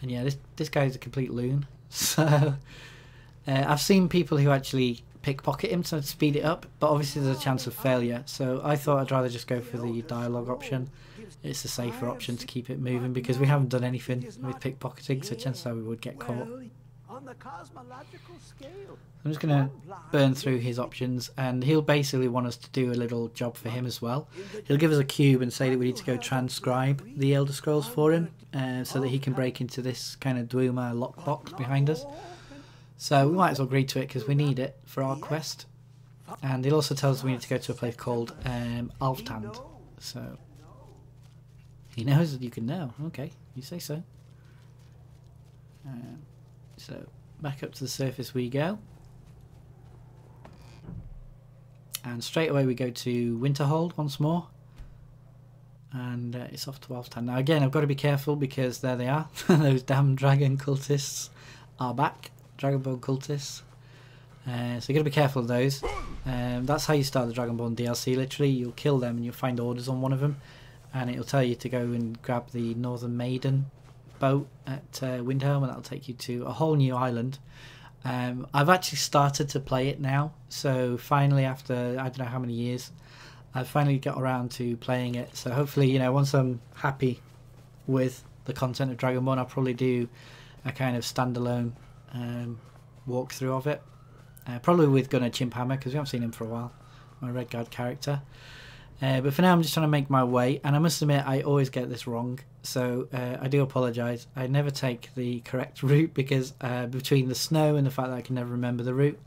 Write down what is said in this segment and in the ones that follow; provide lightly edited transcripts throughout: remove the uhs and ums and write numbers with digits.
And yeah, this guy's a complete loon. So I've seen people who actually pickpocket him to speed it up, but obviously there's a chance of failure. So I thought I'd rather just go for the dialogue option. It's the safer option to keep it moving because we haven't done anything with pickpocketing, so chances are we would get caught. I'm just going to burn through his options, and he'll basically want us to do a little job for him as well. He'll give us a cube and say that we need to go transcribe the Elder Scrolls for him, so that he can break into this kind of Dwemer lockbox behind us. So we might as well agree to it because we need it for our quest. And he'll also tell us we need to go to a place called Alftand. So he knows that you can know. Okay, you say so. So back up to the surface we go. And straight away we go to Winterhold once more. And it's off to Alftand. Now again, I've got to be careful because there they are. Those damn dragon cultists are back. Dragonborn cultists. So you've got to be careful of those. That's how you start the Dragonborn DLC. Literally, you'll kill them and you'll find orders on one of them. And it'll tell you to go and grab the Northern Maiden boat at Windhelm, and that'll take you to a whole new island. I've actually started to play it now, so finally after I don't know how many years I've finally got around to playing it. So hopefully, you know, once I'm happy with the content of Dragonborn, I'll probably do a kind of standalone walkthrough of it, probably with Gunnar Chimphammer because we haven't seen him for a while, my Redguard character. But for now I'm just trying to make my way, and I must admit I always get this wrong, so I do apologise. I never take the correct route because between the snow and the fact that I can never remember the route,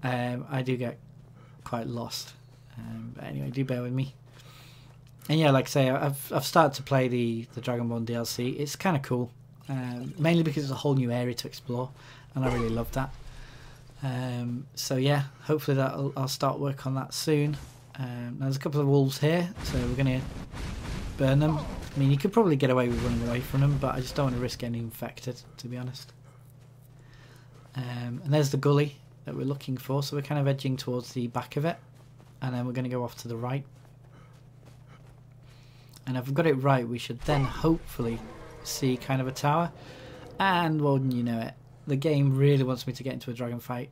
I do get quite lost. But anyway, do bear with me. And yeah, like I say, I've started to play the Dragonborn DLC. It's kind of cool, mainly because it's a whole new area to explore, and I really love that. So yeah, hopefully I'll start work on that soon. There's a couple of wolves here, so we're going to burn them. I mean, you could probably get away with running away from them, but I just don't want to risk getting infected, to be honest. And there's the gully that we're looking for, so we're kind of edging towards the back of it, and then we're going to go off to the right. And if I've got it right, we should then hopefully see kind of a tower. And, well, you know it, the game really wants me to get into a dragon fight.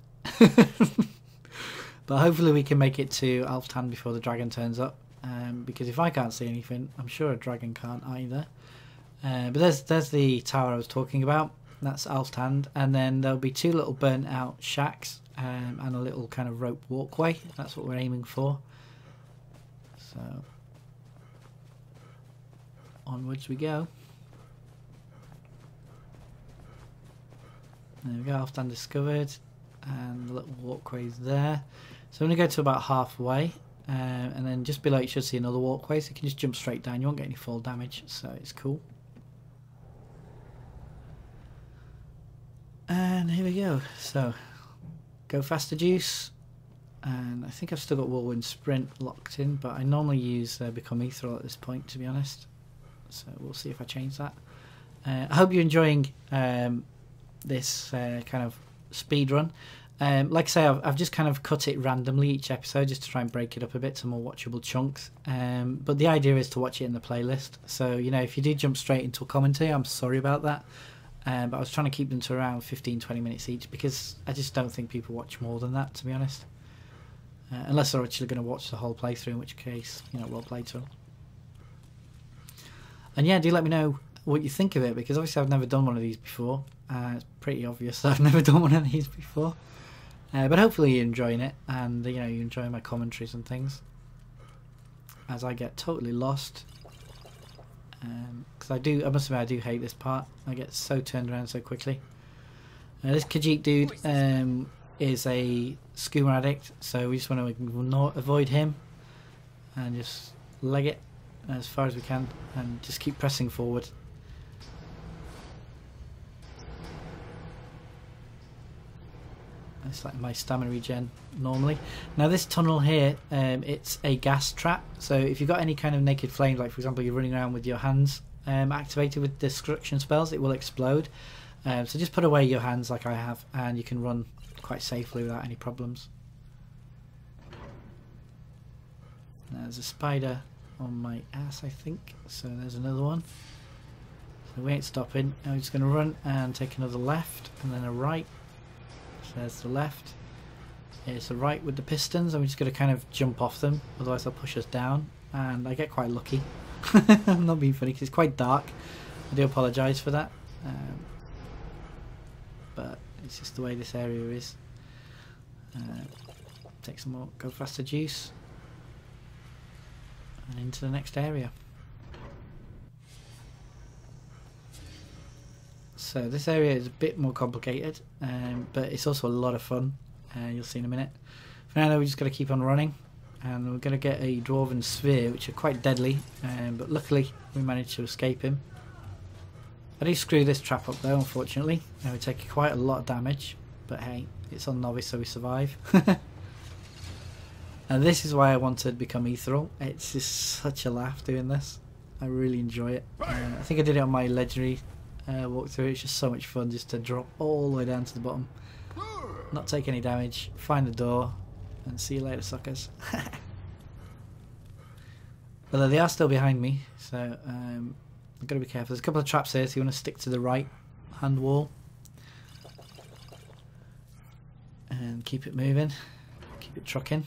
But hopefully we can make it to Alftand before the dragon turns up, because if I can't see anything, I'm sure a dragon can't either. But there's the tower I was talking about. That's Alftand, and then there'll be two little burnt out shacks and a little kind of rope walkway. That's what we're aiming for. So onwards we go. There we go, Alftand discovered, and the little walkway's there. So I'm going to go to about halfway, and then just below you should see another walkway, so you can just jump straight down. You won't get any fall damage, so it's cool. And here we go. So go faster juice, and I think I've still got Whirlwind Sprint locked in, but I normally use Become Ethereal at this point, to be honest. So we'll see if I change that. I hope you're enjoying this kind of speed run. Like I say, I've just kind of cut it randomly each episode just to try and break it up a bit to more watchable chunks. But the idea is to watch it in the playlist. So, you know, if you do jump straight into a commentary, I'm sorry about that. But I was trying to keep them to around 15-20 minutes each because I just don't think people watch more than that, to be honest. Unless they're actually going to watch the whole playthrough, in which case, you know, well played to them. And yeah, do let me know what you think of it, because obviously I've never done one of these before. It's pretty obvious that I've never done one of these before. But hopefully you're enjoying it, and you know, you enjoy my commentaries and things, as I get totally lost. Because I must admit, I do hate this part. I get so turned around so quickly. This Khajiit dude is a skooma addict, so we just want to avoid him and just leg it as far as we can and just keep pressing forward. It's like my stamina regen normally. Now this tunnel here, it's a gas trap, so if you've got any kind of naked flame, like for example you're running around with your hands activated with destruction spells, it will explode. So just put away your hands like I have, and you can run quite safely without any problems. Now, there's a spider on my ass, I think, so there's another one. So So we ain't stopping. Now we're just going to run and take another left and then a right. So there's the left. Here's the right with the pistons, and we're just going to kind of jump off them, otherwise they'll push us down. And I get quite lucky. I'm not being funny because it's quite dark. I do apologise for that. But it's just the way this area is. Take some more Go Faster juice. And into the next area. So this area is a bit more complicated, but it's also a lot of fun. You'll see in a minute. For now, we're just going to keep on running, and we're going to get a dwarven sphere, which are quite deadly. But luckily, we managed to escape him. I do screw this trap up though, unfortunately. And we take quite a lot of damage, but hey, it's on Novice, so we survive. And this is why I wanted to become ethereal. It's just such a laugh doing this. I really enjoy it. I think I did it on my legendary walkthrough. It's just so much fun just to drop all the way down to the bottom, not take any damage, find the door, and see you later, suckers. But they are still behind me, so I've got to be careful. There's a couple of traps here, so you want to stick to the right hand wall and keep it moving, keep it trucking.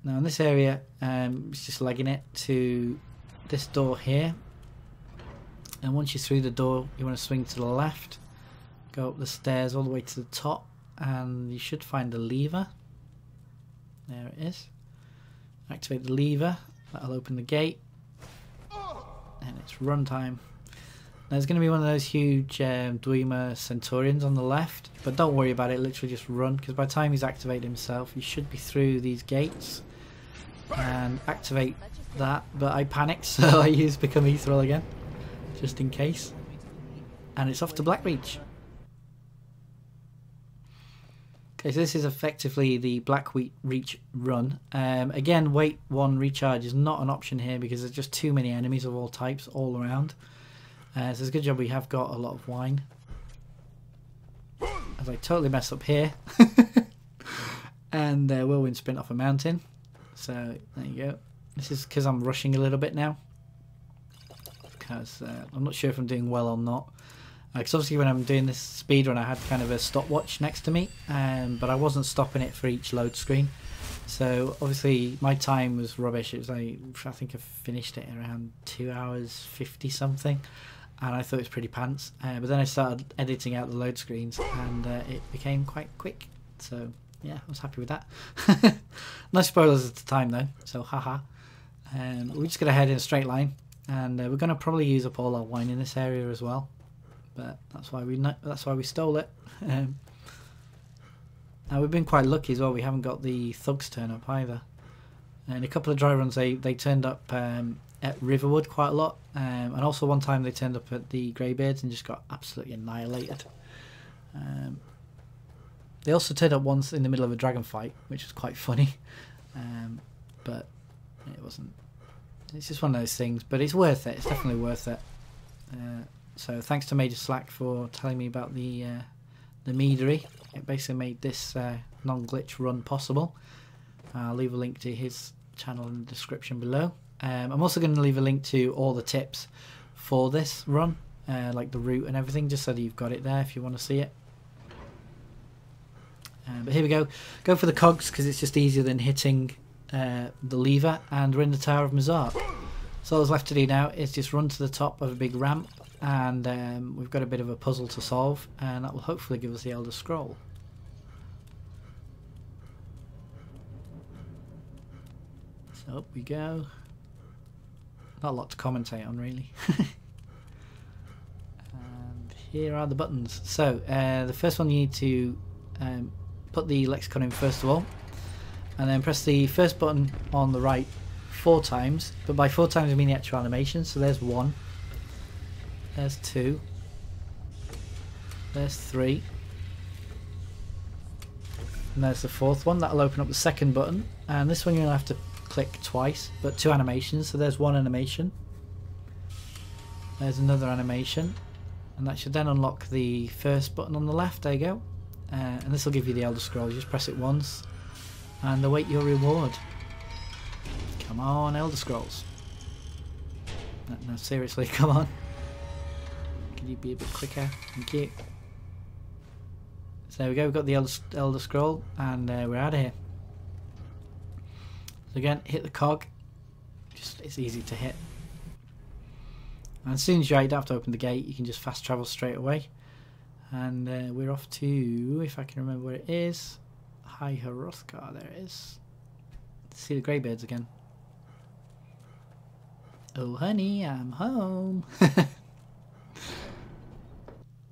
Now in this area, it's just legging it to this door here, and once you're through the door, you want to swing to the left, go up the stairs all the way to the top, and you should find a lever. There it is. Activate the lever, that'll open the gate, and it's run time. Now there's going to be one of those huge Dwemer Centaurians on the left, but don't worry about it, literally just run, because by the time he's activated himself, you should be through these gates and activate that. But I panicked, so I used Become Ethereal again, just in case. And it's off to Blackreach. Okay, so this is effectively the Blackreach run. Again, wait 1 recharge is not an option here because there's just too many enemies of all types all around. So it's a good job we have got a lot of wine. As I totally mess up here. And whirlwind sprint off a mountain. So there you go. This is because I'm rushing a little bit now. Because I'm not sure if I'm doing well or not. Because obviously when I'm doing this speedrun I had kind of a stopwatch next to me, but I wasn't stopping it for each load screen. So obviously my time was rubbish. It was like, I think I finished it around 2 hours 50 something, and I thought it was pretty pants. But then I started editing out the load screens, and it became quite quick. So yeah, I was happy with that. No spoilers at the time though, so haha. We're just gonna head in a straight line, and we're gonna probably use up all our wine in this area as well. But that's why we stole it. Now we've been quite lucky as well. We haven't got the thugs turn up either. And a couple of dry runs they turned up at Riverwood quite a lot, and also one time they turned up at the Greybeards and just got absolutely annihilated. They also turned up once in the middle of a dragon fight, which was quite funny, but it wasn't. It's just one of those things, but it's worth it. It's definitely worth it. So thanks to Major Slack for telling me about the meadery. It basically made this non-glitch run possible. I'll leave a link to his channel in the description below. I'm also going to leave a link to all the tips for this run, like the route and everything, just so that you've got it there if you want to see it. But here we go. Go for the cogs because it's just easier than hitting the lever, and we're in the Tower of Mazark. So all that's left to do now is just run to the top of a big ramp, and we've got a bit of a puzzle to solve, and that will hopefully give us the Elder Scroll. So up we go. Not a lot to commentate on really. And here are the buttons. So the first one, you need to put the lexicon in first of all, and then press the first button on the right 4 times, but by 4 times I mean the actual animation. So there's 1, there's 2, there's 3, and there's the 4th one. That'll open up the second button, and this one you're going to have to click twice, but 2 animations. So there's 1 animation, there's another animation, and that should then unlock the first button on the left. There you go. And this will give you the Elder Scroll. You just press it once and await your reward. Come on, Elder Scrolls. No, seriously, come on. Could you be a bit quicker? Thank you. So there we go, we've got the Elder Scroll, and we're out of here. So again, hit the cog. It's easy to hit. And as soon as you're out, you don't have to open the gate, you can just fast travel straight away. And we're off to, if I can remember where it is, High Hrothgar, there it is. See the greybeards again. Oh honey, I'm home.